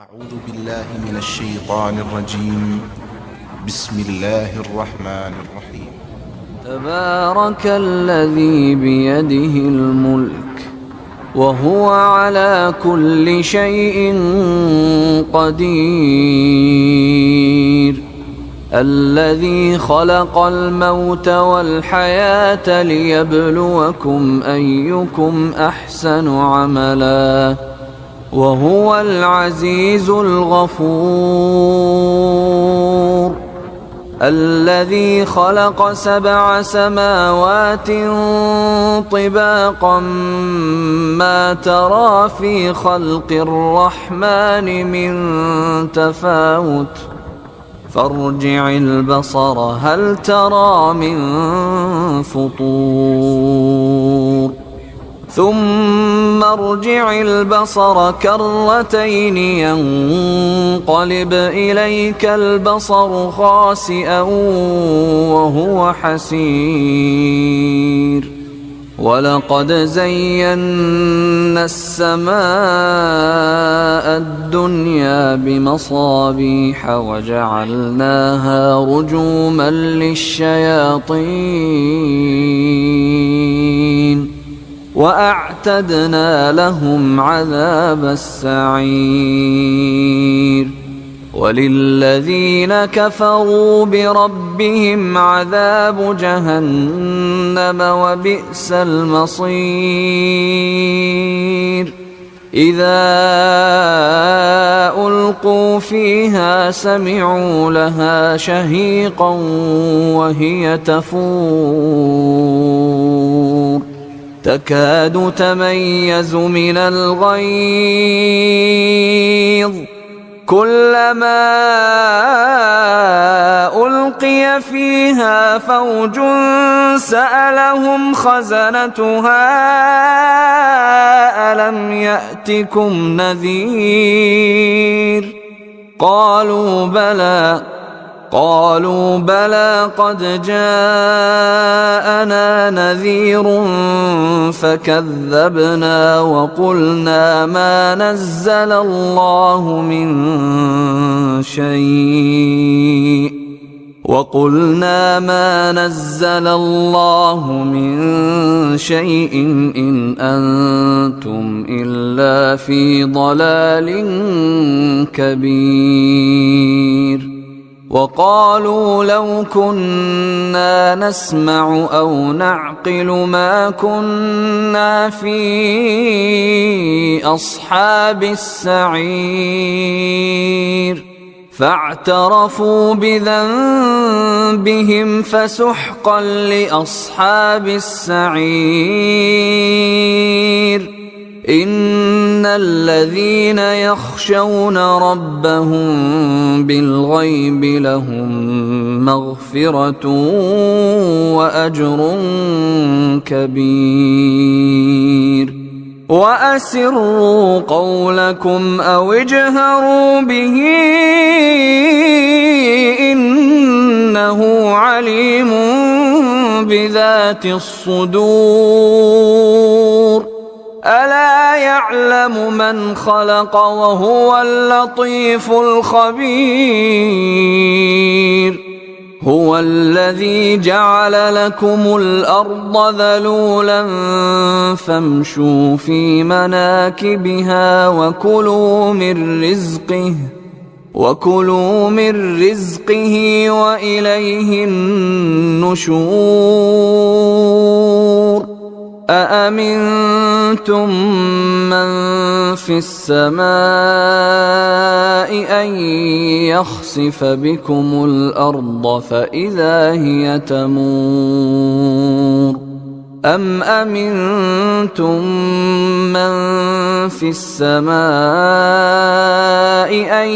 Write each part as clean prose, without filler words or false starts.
أعوذ بالله من الشيطان الرجيم. بسم الله الرحمن الرحيم. تبارك الذي بيده الملك وهو على كل شيء قدير، الذي خلق الموت والحياة ليبلوكم أيكم أحسن عملا، وهو العزيز الغفور، الذي خلق 7 سماوات طباقا ما ترى في خلق الرحمن من تفاوت، فارجع البصر هل ترى من فطور، ثم ارجع البصر كرتين ينقلب إليك البصر خاسئا وهو حسير، ولقد زينا السماء الدنيا بمصابيح وجعلناها رجوما للشياطين وأعتدنا لهم عذاب السعير، وللذين كفروا بربهم عذاب جهنم وبئس المصير، إذا ألقوا فيها سمعوا لها شهيقا وهي تفور، تكاد تميز من الغيظ، كلما ألقي فيها فوج سألهم خزنتها ألم يأتكم نذير، قالوا بلى قد جاءنا نذير فكذبنا وقلنا ما نزل الله من شيء إن أنتم إلا في ضلال كبير، وقالوا لو كنا نسمع أو نعقل ما كنا في أصحاب السعير، فاعترفوا بذنبهم فسحقا لأصحاب السعير، إن الذين يخشون ربهم بالغيب لهم مغفرة وأجر كبير، وأسروا قولكم أو اجهروا به إنه عليم بذات الصدور، ألا يعلم من خلق وهو اللطيف الخبير، هو الذي جعل لكم الأرض ذلولا فامشوا في مناكبها وكلوا من رزقه وإليه النشور، أأمنتم من في السماء أن يخسف بكم الأرض فإذا هي تمور، أم أمنتم من في السماء أن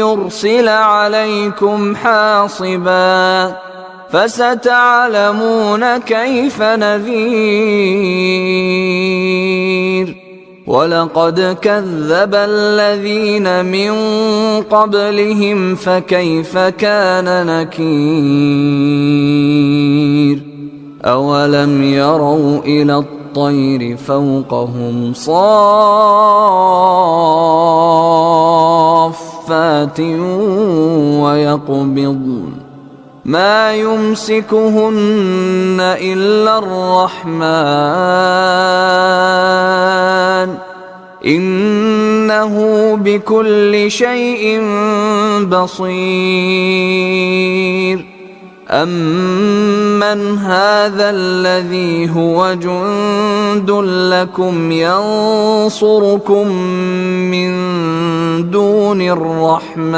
يرسل عليكم حاصبا، فستعلمون كيف نذير، ولقد كذب الذين من قبلهم فكيف كان نكير، أولم يروا إلى الطير فوقهم صافات صافات ويقبضن ما يمسكهن إلا الرحمن إنه بكل شيء بصير أمن هذا الذي هو جند لكم ينصركم من دون الرحمن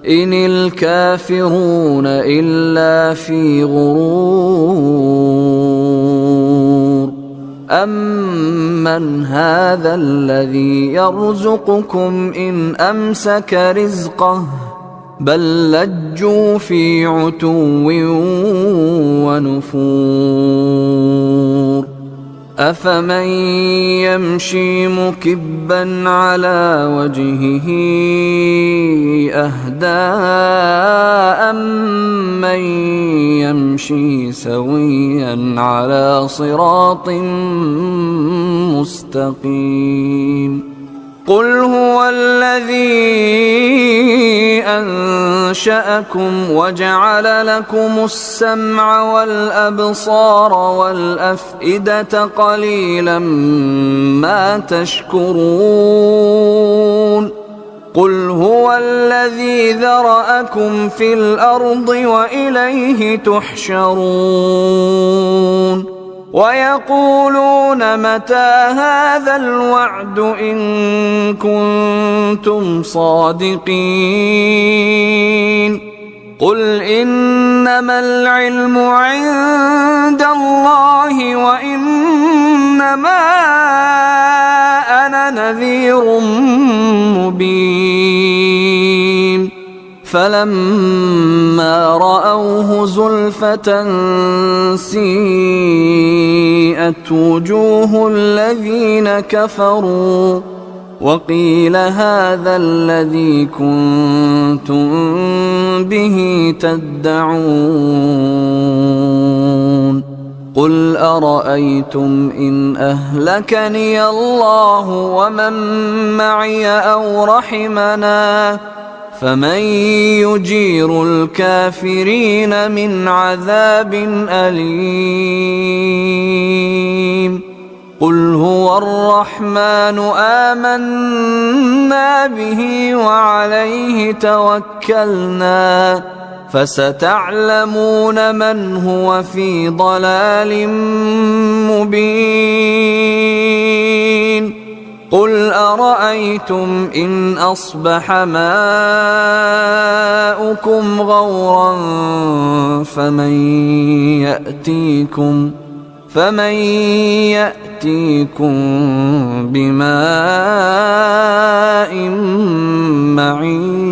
إن الكافرون إلا في غرور أمن هذا الذي يرزقكم إن أمسك رزقه بل لجوا في عتو ونفور أفمن يمشي مكبا على وجهه أهدى أمن يمشي سويا على صراط مستقيم قل هو الذي أنشأكم وجعل لكم السمع والأبصار والأفئدة قليلا ما تشكرون قل هو الذي ذرأكم في الأرض وإليه تحشرون ويقولون متى هذا الوعد إن كنتم صادقين قل إنما العلم عند الله وإنما أنا نذير مبين فلما رأوه زلفة سيئت وجوه الذين كفروا وقيل هذا الذي كنتم به تدعون قل أرأيتم إن أهلكني الله ومن معي أو رحمنا فمن يجير الكافرين من عذاب أليم قل هو الرحمن آمنا به وعليه توكلنا فستعلمون من هو في ضلال مبين قل أرأيتم إن أصبح ماؤكم غورا فمن يأتيكم بماء معين